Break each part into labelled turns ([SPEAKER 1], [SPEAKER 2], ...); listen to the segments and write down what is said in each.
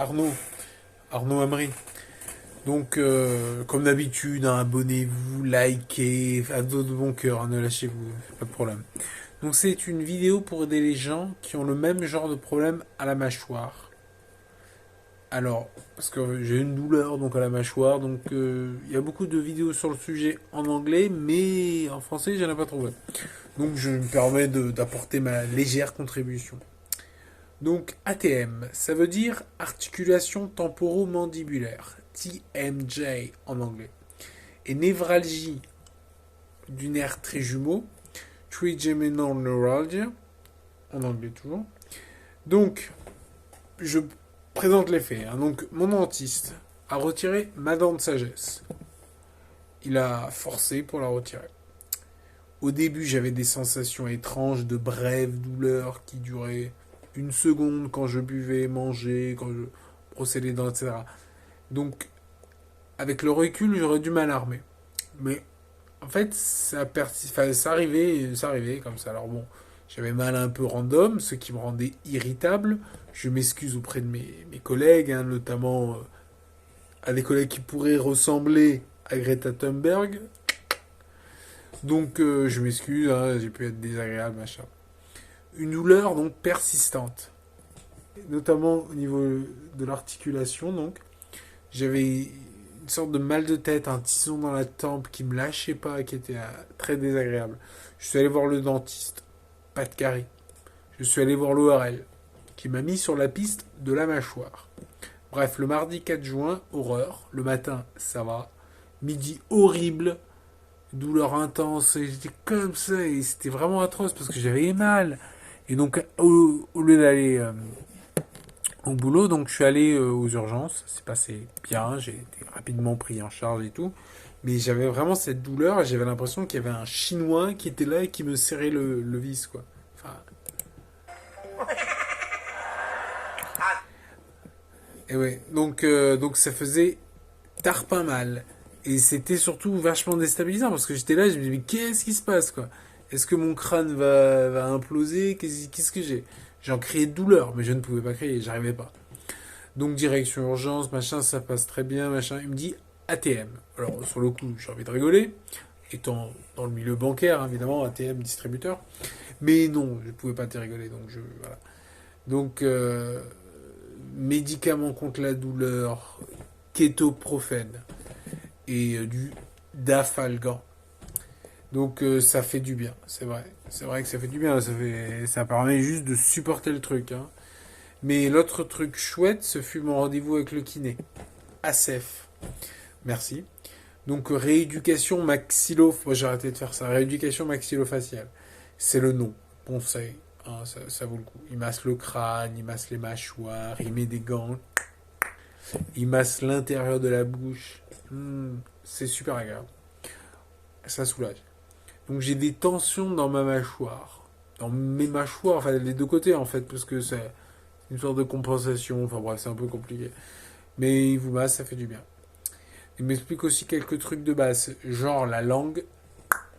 [SPEAKER 1] Arnaud, Arnaud Amri. Donc, comme d'habitude, hein, abonnez-vous, likez, à dos de bon cœur, hein, ne lâchez-vous, pas de problème. Donc, c'est une vidéo pour aider les gens qui ont le même genre de problème à la mâchoire. Alors, parce que j'ai une douleur donc à la mâchoire, donc il y a beaucoup de vidéos sur le sujet en anglais, mais en français, j'en ai pas trouvé. Donc, je me permets d'apporter ma légère contribution. Donc ATM, ça veut dire articulation temporomandibulaire, TMJ en anglais. Et névralgie du nerf trijumeau, trigeminal neuralgia, en anglais toujours. Donc, je présente les faits. Hein. Donc, mon dentiste a retiré ma dent de sagesse. Il a forcé pour la retirer. Au début, j'avais des sensations étranges de brèves douleurs qui duraient une seconde quand je buvais, mangeais, quand je brossais les dents, etc. Donc, avec le recul, j'aurais dû m'alarmer. Mais en fait, ça arrivait comme ça. Alors bon, j'avais mal un peu random, ce qui me rendait irritable. Je m'excuse auprès de mes collègues, hein, notamment à des collègues qui pourraient ressembler à Greta Thunberg. Donc, je m'excuse, hein, j'ai pu être désagréable, machin. Une douleur donc persistante, notamment au niveau de l'articulation. Donc, j'avais une sorte de mal de tête, un tison dans la tempe qui me lâchait pas, qui était très désagréable. Je suis allé voir le dentiste, pas de carie. Je suis allé voir l'ORL, qui m'a mis sur la piste de la mâchoire. Bref, le mardi 4 juin, horreur. Le matin, ça va. Midi, horrible. Douleur intense. Et j'étais comme ça. Et c'était vraiment atroce parce que j'avais mal. Et donc, au lieu d'aller au boulot, donc je suis allé aux urgences. C'est passé bien. J'ai été rapidement pris en charge et tout. Mais j'avais vraiment cette douleur. J'avais l'impression qu'il y avait un Chinois qui était là et qui me serrait le vis, quoi. Enfin. Et ouais. Donc ça faisait tarpin mal. Et c'était surtout vachement déstabilisant parce que j'étais là, je me disais, mais qu'est-ce qui se passe, quoi? Est-ce que mon crâne va imploser? Qu'est-ce que j'ai? J'en criais de douleur, mais je ne pouvais pas crier, j'arrivais pas. Donc direction urgence, machin, ça passe très bien, machin. Il me dit ATM. Alors sur le coup, j'ai envie de rigoler, étant dans le milieu bancaire, évidemment, ATM, distributeur. Mais non, je ne pouvais pas te rigoler, voilà. Donc, médicaments contre la douleur, kétoprophène et du dafalgan. Donc ça fait du bien, c'est vrai. C'est vrai que ça fait du bien, ça permet juste de supporter le truc. Hein. Mais l'autre truc chouette, ce fut mon rendez-vous avec le kiné. ASEF. Merci. Donc rééducation maxillo... Moi j'ai arrêté de faire ça. Rééducation maxillofaciale. C'est le nom. Conseil. Hein, ça vaut le coup. Il masse le crâne, il masse les mâchoires, il met des gants. Il masse l'intérieur de la bouche. C'est super agréable. Ça soulage. Donc j'ai des tensions dans ma mâchoire. Dans mes mâchoires, enfin les deux côtés en fait, parce que c'est une sorte de compensation. Enfin bref, c'est un peu compliqué. Mais il vous masse, ça fait du bien. Il m'explique aussi quelques trucs de base. Genre la langue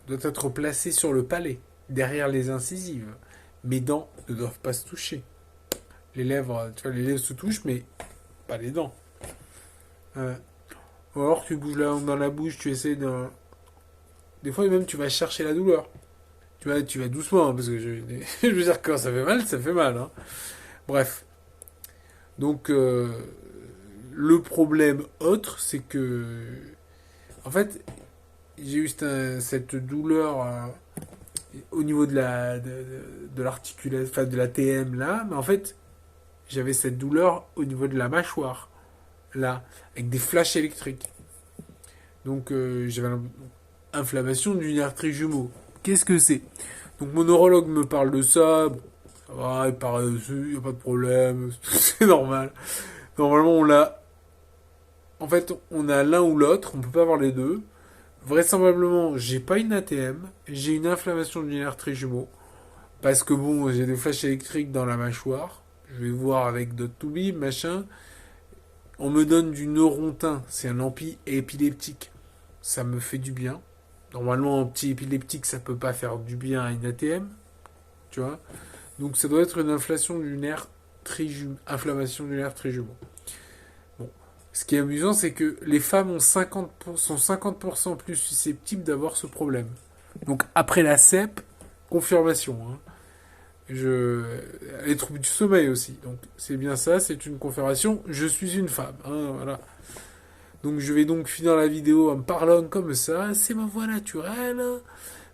[SPEAKER 1] doit être placée sur le palais, derrière les incisives. Mes dents ne doivent pas se toucher. Les lèvres, tu vois, les lèvres se touchent, mais pas les dents. Ou alors tu bouges la langue dans la bouche, tu essaies de... Des fois même tu vas chercher la douleur. Tu vas doucement, hein, parce que je veux dire, quand ça fait mal. Hein. Bref. Donc, le problème autre, c'est que, en fait, j'ai eu cette douleur au niveau de l'articulation, enfin de la TM là, mais en fait, j'avais cette douleur au niveau de la mâchoire, là, avec des flashs électriques. Donc, j'avais l'inflammation du nerf trijumeau. Qu'est-ce que c'est? Donc mon neurologue me parle de ça, bon, ça va, il n'y a pas de problème, c'est normal. Normalement on l'a... En fait on a l'un ou l'autre, on peut pas avoir les deux. Vraisemblablement j'ai pas une ATM, j'ai une inflammation du nerf trijumeau. Parce que bon, j'ai des flashs électriques dans la mâchoire. Je vais voir avec d'autres toubib, machin. On me donne du Neurontin, c'est un anti-épileptique. Ça me fait du bien. Normalement, un petit épileptique, ça peut pas faire du bien à une ATM, tu vois. Donc ça doit être une inflammation du nerf trijumeau. Ce qui est amusant, c'est que les femmes sont 50% plus susceptibles d'avoir ce problème. Donc après la CEP, confirmation. Hein. Les troubles du sommeil aussi. Donc c'est bien ça, c'est une confirmation. Je suis une femme. Hein, voilà. Donc je vais donc finir la vidéo en me parlant comme ça. C'est ma voix naturelle.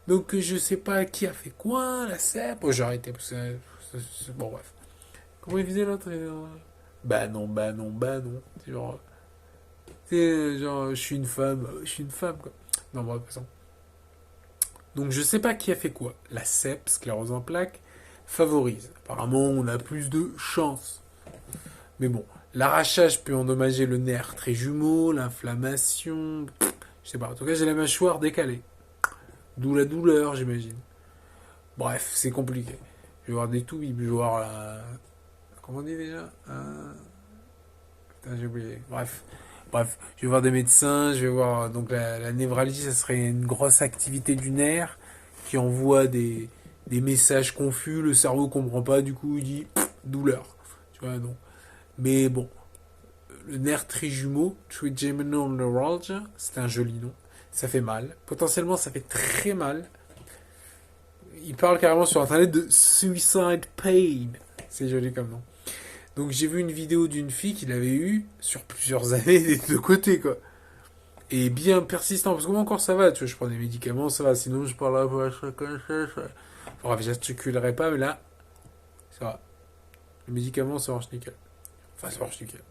[SPEAKER 1] Donc je sais pas qui a fait quoi, la CEP. Bon, j'ai arrêté parce que bon bref. Comment il faisait l'autre? Bah non, bah non, bah non. C'est genre, je suis une femme quoi. Non, bref, façon. Donc je sais pas qui a fait quoi. La CEP, sclérose en plaques, favorise. Apparemment, on a plus de chance. Mais bon, l'arrachage peut endommager le nerf très jumeau, l'inflammation. Je sais pas. En tout cas, j'ai la mâchoire décalée. D'où la douleur, j'imagine. Bref, c'est compliqué. Je vais voir des toubibs, je vais voir la. Comment on dit déjà Putain, j'ai oublié. Bref, je vais voir des médecins, je vais voir. Donc la névralgie, ça serait une grosse activité du nerf qui envoie des messages confus. Le cerveau comprend pas, du coup, il dit douleur. Tu vois, donc. Mais bon, le nerf trijumeau, trigeminal neuralgia, c'est un joli nom. Ça fait mal. Potentiellement, ça fait très mal. Il parle carrément sur internet de suicide pain. C'est joli comme nom. Donc j'ai vu une vidéo d'une fille qui l'avait eu sur plusieurs années des deux côtés quoi. Et bien persistant, parce que moi encore ça va, tu vois, je prends des médicaments, ça va, sinon je parlerai pas, bref, j'articulerai pas, mais là, ça va. Le médicament, ça marche nickel. Enfin, ça marche nickel.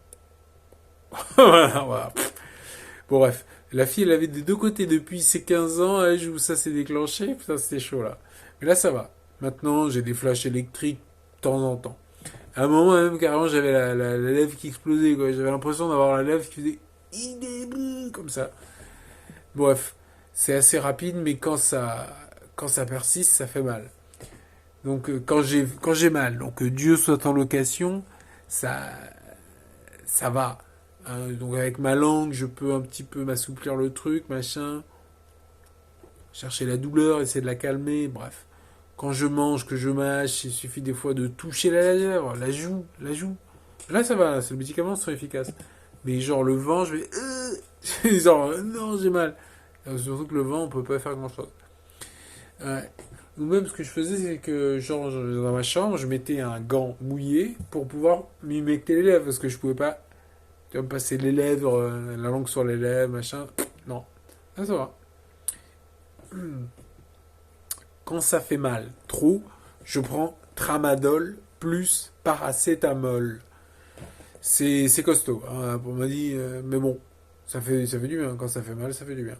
[SPEAKER 1] Voilà. Bon bref, la fille elle avait des deux côtés depuis ses 15 ans, l'âge où ça s'est déclenché, putain c'était chaud là. Mais là ça va. Maintenant j'ai des flashs électriques de temps en temps. À un moment même carrément j'avais la lèvre qui explosait quoi. J'avais l'impression d'avoir la lèvre qui faisait comme ça. Bref, c'est assez rapide mais quand ça persiste ça fait mal. Donc quand j'ai mal, donc Dieu soit en location, ça ça va. Hein, donc avec ma langue je peux un petit peu m'assouplir le truc machin, chercher la douleur, essayer de la calmer, bref. Quand je mange, que je mâche, il suffit des fois de toucher la lèvre, la joue. Là, ça va, c'est le médicament sont efficaces. Mais genre, le vent, je vais... genre, non, j'ai mal. Surtout que le vent, on peut pas faire grand-chose. Ouais. Ou même, ce que je faisais, c'est que, genre, dans ma chambre, je mettais un gant mouillé pour pouvoir m'humecter les lèvres, parce que je pouvais pas, tu vois, me passer les lèvres, la langue sur les lèvres, machin. Non. Là, ça va. Quand ça fait mal, trop, je prends tramadol plus paracétamol. C'est costaud. Hein, on m'a dit, mais bon, ça fait du bien. Quand ça fait mal, ça fait du bien.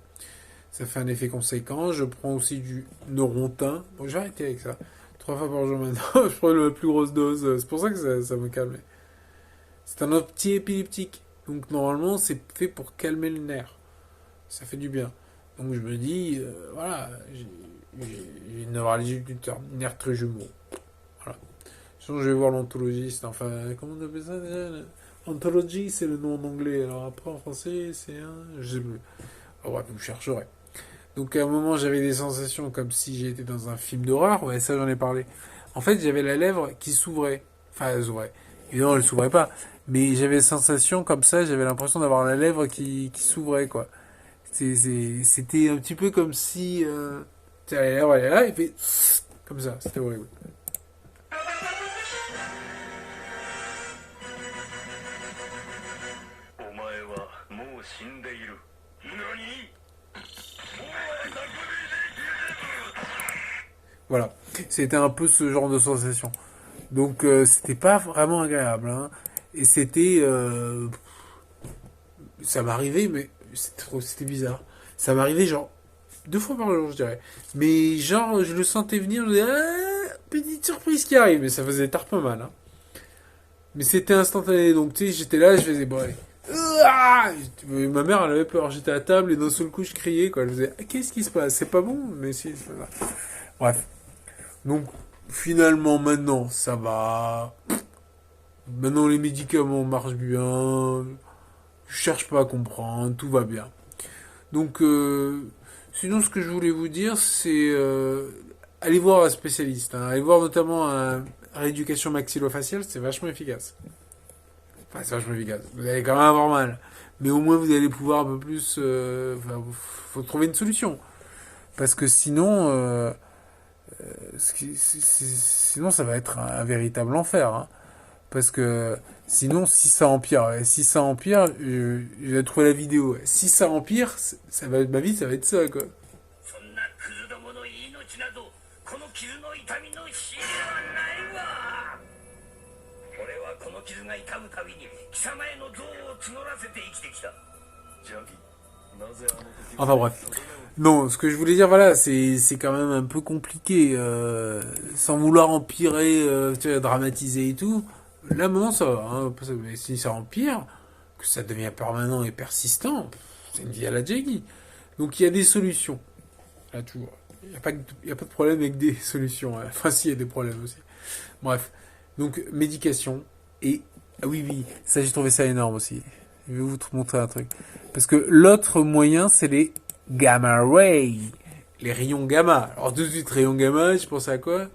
[SPEAKER 1] Ça fait un effet conséquent. Je prends aussi du Neurontin. Bon, j'ai arrêté avec ça. 3 fois par jour maintenant. Je prends la plus grosse dose. C'est pour ça que ça me calme. C'est un anti-épileptique. Donc normalement, c'est fait pour calmer le nerf. Ça fait du bien. Donc je me dis, voilà, j'ai une neuralgie du nerf très jumeau. Voilà. Sinon, je vais voir l'ontologiste. Enfin, comment on appelle ça déjà? Ontology, c'est le nom en anglais. Alors après, en français, c'est un. Je sais plus. Oh, ouais, vous chercherez. Donc à un moment, j'avais des sensations comme si j'étais dans un film d'horreur. Ouais, ça, j'en ai parlé. En fait, j'avais la lèvre qui s'ouvrait. Enfin, elle s'ouvrait. Évidemment, elle s'ouvrait pas. Mais j'avais des sensations comme ça. J'avais l'impression d'avoir la lèvre qui s'ouvrait, quoi. C'était un petit peu comme si. La lèvre, elle est là, et fait. Comme ça. C'était horrible.
[SPEAKER 2] お前はもう死んでいる。何？
[SPEAKER 1] Voilà. C'était un peu ce genre de sensation. Donc c'était pas vraiment agréable. Hein. Et c'était... ça m'arrivait, mais c'était bizarre. Ça m'arrivait genre 2 fois par jour, je dirais. Mais genre, je le sentais venir, je disais, ah, petite surprise qui arrive. Mais ça faisait tard pas mal. Hein. Mais c'était instantané. Donc tu sais, j'étais là, je faisais, bon allez. Ah ma mère, elle avait peur. J'étais à table et d'un seul coup, je criais. Quoi. Je faisais, ah, qu'est-ce qui se passe? C'est pas bon, mais si. Bref. Donc, finalement, maintenant, ça va. Maintenant, les médicaments marchent bien. Je cherche pas à comprendre. Tout va bien. Donc, sinon, ce que je voulais vous dire, c'est allez voir un spécialiste. Hein. Allez voir notamment un rééducation maxillofaciale. C'est vachement efficace. Enfin, c'est vachement efficace. Vous allez quand même avoir mal. Mais au moins, vous allez pouvoir un peu plus... Enfin, faut trouver une solution. Parce que sinon... sinon, ça va être un véritable enfer. Hein. Parce que sinon, si ça empire, je vais trouver la vidéo. Si ça empire, ça va être ma vie, ça va être ça, quoi.
[SPEAKER 2] そんなクズどもの命などこの傷の痛みの知りはないわ。俺はこの傷が痛むたびに貴様への憎悪を募らせて生きてきた。ジャギ、なぜあの時
[SPEAKER 1] Enfin bref. Non, ce que je voulais dire, voilà, c'est quand même un peu compliqué, sans vouloir empirer, tu vois, dramatiser et tout. Là, maintenant, ça va. Hein, mais si ça empire, que ça devient permanent et persistant, c'est une vie à la Jaggy. Donc il y a des solutions. Là, toujours. Il n'y a pas de problème avec des solutions. Hein. Enfin, si, il y a des problèmes aussi. Bref. Donc, médication. Et, ah oui, oui, ça, j'ai trouvé ça énorme aussi. Je vais vous montrer un truc. Parce que l'autre moyen, c'est les gamma ray. Les rayons gamma. Alors, tout de suite, rayons gamma, je pensais à quoi?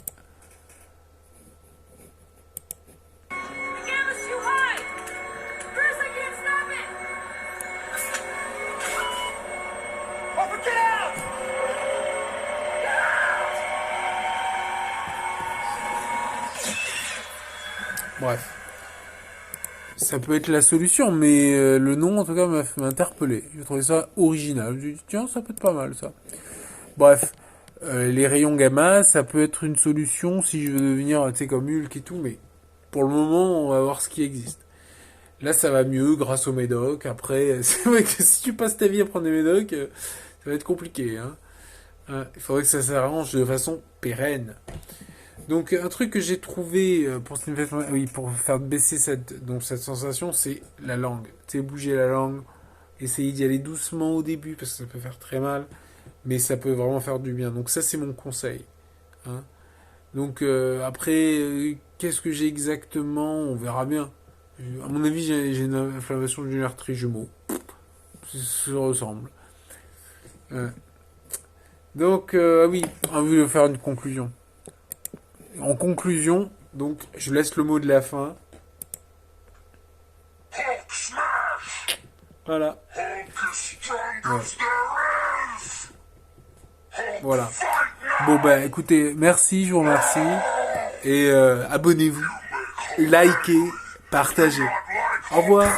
[SPEAKER 1] Bref. Ça peut être la solution, mais le nom, en tout cas, m'a interpellé. J'ai trouvé ça original. Je me dit, tiens, ça peut être pas mal, ça. Bref. Les rayons gamma, ça peut être une solution si je veux devenir, tu sais, comme Hulk et tout, mais pour le moment, on va voir ce qui existe. Là, ça va mieux grâce aux médocs. Après, c'est vrai que si tu passes ta vie à prendre des médocs, ça va être compliqué. Hein. Il faudrait que ça s'arrange de façon pérenne. Donc, un truc que j'ai trouvé pour faire baisser cette sensation, c'est la langue. Tu sais, bouger la langue, essayer d'y aller doucement au début, parce que ça peut faire très mal, mais ça peut vraiment faire du bien. Donc, ça, c'est mon conseil. Hein. Donc, après, qu'est-ce que j'ai exactement? On verra bien. À mon avis, j'ai une inflammation du nerf trijumeau. Ça ressemble. Donc, oui, envie de faire une conclusion. En conclusion, donc, je laisse le mot de la fin. Voilà. Ouais. Voilà. Bon, bah, écoutez, merci, je vous remercie. Et abonnez-vous, likez, partagez. Au revoir.